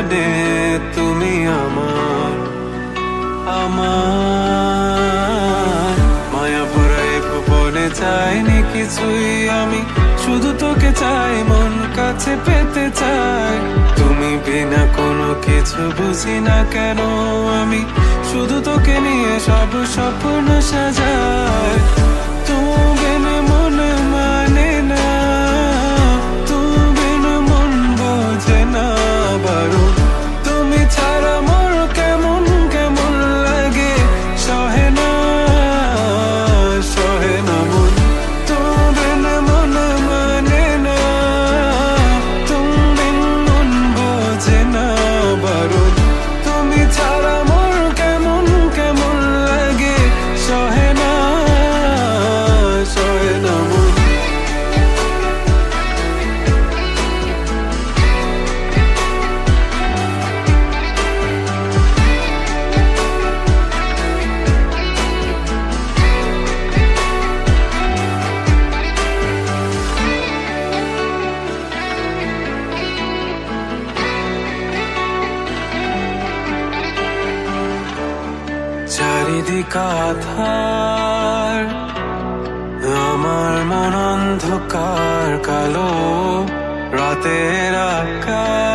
জানে তুমি আমার আমার মায়া ভরা এ ভুবনে চাইনি কিছুই আমি, শুধু তোকে চাই, মন কাছে পেতে চাই। তুমি বিনা কোনো কিছু বুঝি না কেন আমি, শুধু তোকে নিয়ে সব স্বপ্ন সাজাই। তুমি বিনে মন মানে না, তুমি বিনে মন বোঝে না বারণ। তুমি ছাড়া মোর কেমন কেমন লাগে, সহে না সহে না মন। তুমি বিনে মন মানে না, তুমি বিন মন বোঝে না বারণ। তুমি ছাড়া মোর কেমন কেমন লাগে, সহে না সহে না মন। চারিদিক আধার, আমার মন অন্ধকার কালো, রাতের আকাশ